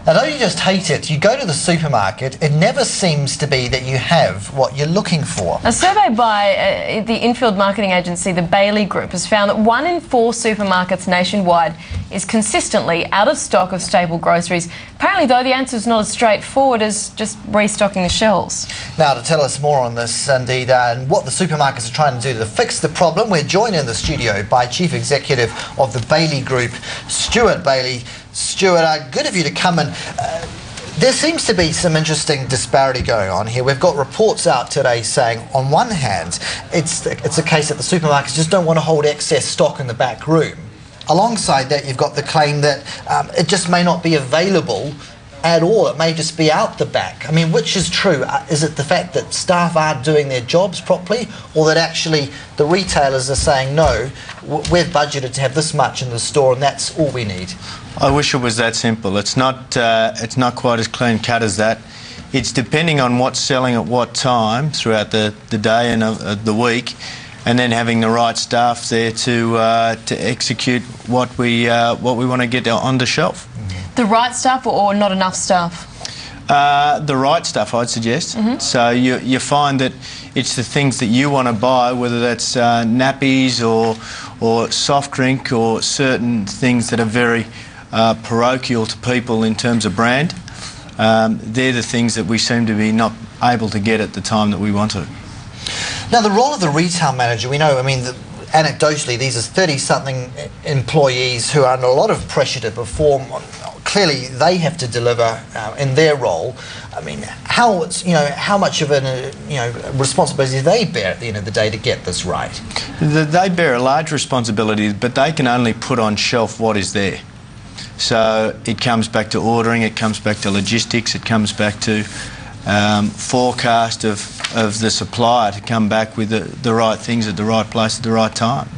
Now, don't you just hate it? You go to the supermarket, it never seems to be that you have what you're looking for. A survey by the infield marketing agency, the Bailey Group, has found that 1 in 4 supermarkets nationwide is consistently out of stock of staple groceries. Apparently, though, the answer is not as straightforward as just restocking the shelves. Now, to tell us more on this, indeed, and what the supermarkets are trying to do to fix the problem, we're joined in the studio by Chief Executive of the Bailey Group, Stewart Bailey. Stewart, good of you to come in. There seems to be some interesting disparity going on here. We've got reports out today saying, on one hand, it's a case that the supermarkets just don't want to hold excess stock in the back room. Alongside that, you've got the claim that it just may not be available at all. It may just be out the back. I mean, which is true? Is it the fact that staff aren't doing their jobs properly, or that actually the retailers are saying, no, we've budgeted to have this much in the store and that's all we need? I wish it was that simple. It's not quite as clean cut as that. It's depending on what's selling at what time throughout the day and the week, and then having the right staff there to execute what we want to get on the shelf. The right staff or not enough staff? The right stuff, I'd suggest. So you find that it's the things that you want to buy, whether that's nappies or soft drink or certain things that are very parochial to people in terms of brand. They're the things that we seem to be not able to get at the time that we want to. Now, the role of the retail manager, we know, I mean, anecdotally, these are 30-something employees who are under a lot of pressure to perform. Clearly, they have to deliver in their role. I mean, how much of a responsibility do they bear at the end of the day to get this right? They bear a large responsibility, but they can only put on shelf what is there. So it comes back to ordering, it comes back to logistics, it comes back to forecast of the supplier to come back with the right things at the right place at the right time.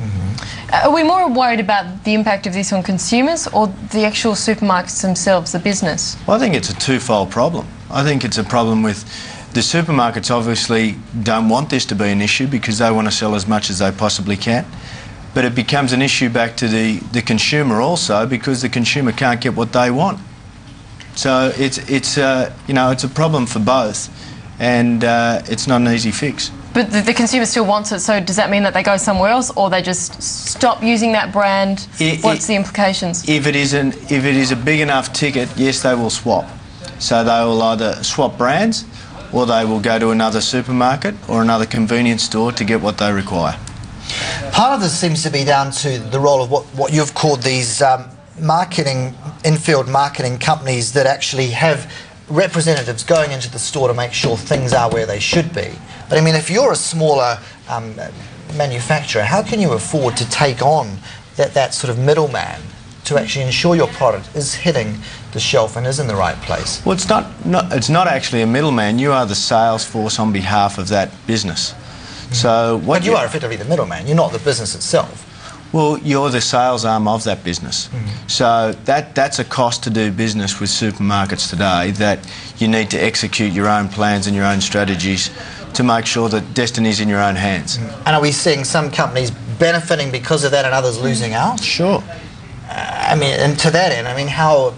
Are we more worried about the impact of this on consumers or the actual supermarkets themselves, the business? Well, I think it's a twofold problem. I think it's a problem with the supermarkets obviously don't want this to be an issue because they want to sell as much as they possibly can. But it becomes an issue back to the consumer also because the consumer can't get what they want. So it's a problem for both, and it's not an easy fix. But the consumer still wants it, so does that mean that they go somewhere else or they just stop using that brand? What's the implications? If it is a big enough ticket, yes, they will swap. So they will either swap brands or they will go to another supermarket or another convenience store to get what they require. Part of this seems to be down to the role of what you've called these infield marketing companies that actually have representatives going into the store to make sure things are where they should be. But I mean, if you're a smaller manufacturer, how can you afford to take on that sort of middleman to actually ensure your product is hitting the shelf and is in the right place? Well, it's not actually a middleman. You are the sales force on behalf of that business. So but you are effectively the middleman. You're not the business itself. Well, you're the sales arm of that business. So that's a cost to do business with supermarkets today, that you need to execute your own plans and your own strategies to make sure that destiny's in your own hands. And are we seeing some companies benefiting because of that and others losing out? Sure. I mean, and to that end, I mean, how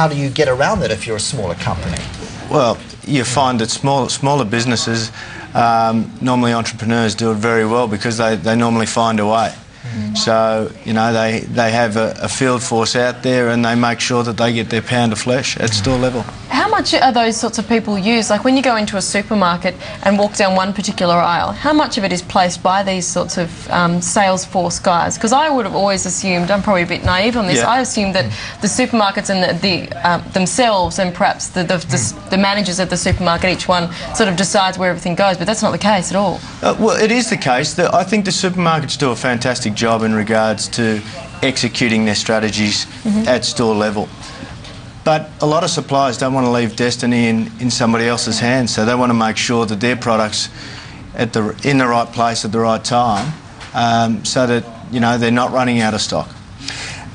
do you get around that if you're a smaller company? Well, you find that smaller businesses, normally entrepreneurs do it very well because they normally find a way. So, they have a field force out there and they make sure that they get their pound of flesh at store level. How much are those sorts of people used? Like when you go into a supermarket and walk down one particular aisle, how much of it is placed by these sorts of sales force guys? Because I would have always assumed, I'm probably a bit naive on this, I assumed that the supermarkets and themselves and perhaps the managers of the supermarket, each one sort of decides where everything goes, but that's not the case at all. Well, it is the case. I think the supermarkets do a fantastic job in regards to executing their strategies at store level. But a lot of suppliers don't want to leave destiny in somebody else's hands, so they want to make sure that their product's in the right place at the right time, so that they're not running out of stock.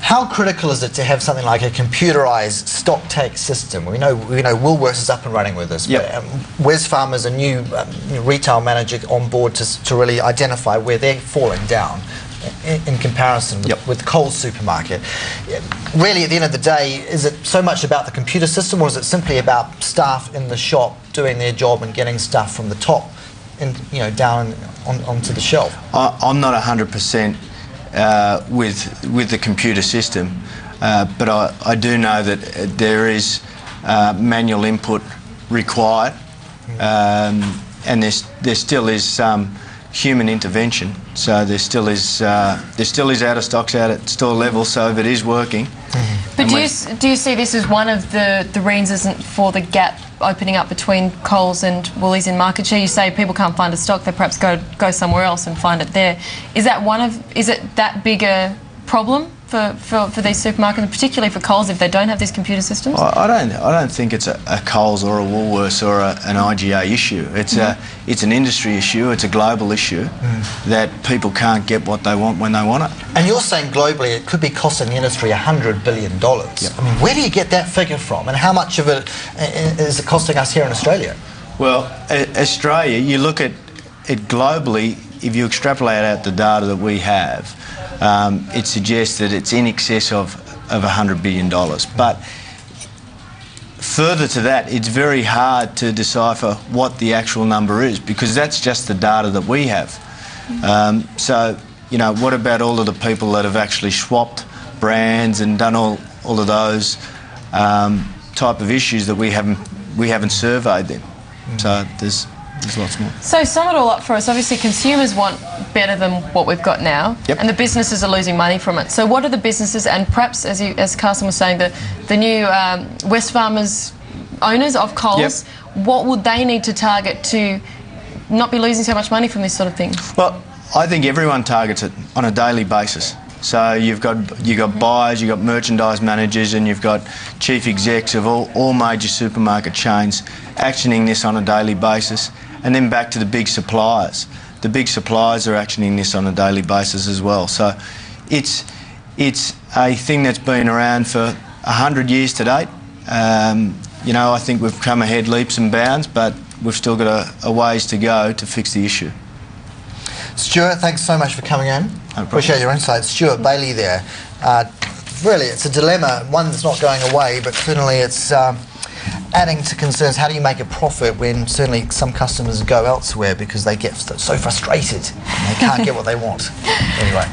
How critical is it to have something like a computerised stock take system? We know Woolworths is up and running with this, but Wesfarm is a new retail manager on board to really identify where they're falling down in comparison with Coles supermarket. Really, at the end of the day, is it so much about the computer system, or is it simply about staff in the shop doing their job and getting stuff from the top down onto the shelf? I'm not 100% with the computer system, but I do know that there is manual input required, and there still is some human intervention. So there still is out of stocks out at store level. So if it is working. But do you see this as one of the reasons for the gap opening up between Coles and Woolies in market share? You say people can't find a stock, they perhaps go somewhere else and find it there. Is it that big a problem for these supermarkets, and particularly for Coles, if they don't have these computer systems? I don't think it's a Coles or a Woolworths or an IGA issue. It's an industry issue. It's a global issue that people can't get what they want when they want it. And you're saying globally it could be costing the industry $100 billion. Yep. I mean, where do you get that figure from, and how much of it is it costing us here in Australia? Well, Australia, you look at it globally. If you extrapolate out the data that we have, it suggests that it's in excess of $100 billion. But further to that, it's very hard to decipher what the actual number is, because that's just the data that we have. So, what about all of the people that have actually swapped brands and done all of those type of issues that we haven't surveyed them? So there's lots more. So sum it all up for us. Obviously, consumers want better than what we've got now, and the businesses are losing money from it. So what are the businesses, and perhaps, as Carson was saying, the new Wesfarmers owners of Coles, what would they need to target to not be losing so much money from this sort of thing? Well, I think everyone targets it on a daily basis. So you've got buyers, you've got merchandise managers, and you've got chief execs of all major supermarket chains actioning this on a daily basis. And then back to the big suppliers. The big suppliers are actioning this on a daily basis as well. So it's a thing that's been around for 100 years to date. I think we've come ahead leaps and bounds, but we've still got a ways to go to fix the issue. Stewart, thanks so much for coming in. No problem. Appreciate your insights. Stewart Bailey there. Really, it's a dilemma, one that's not going away, but certainly it's adding to concerns. How do you make a profit when certainly some customers go elsewhere because they get so frustrated and they can't get what they want? Anyway.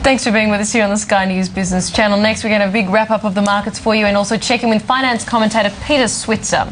Thanks for being with us here on the Sky News Business Channel. Next, we're going to have a big wrap-up of the markets for you, and also check in with finance commentator Peter Switzer.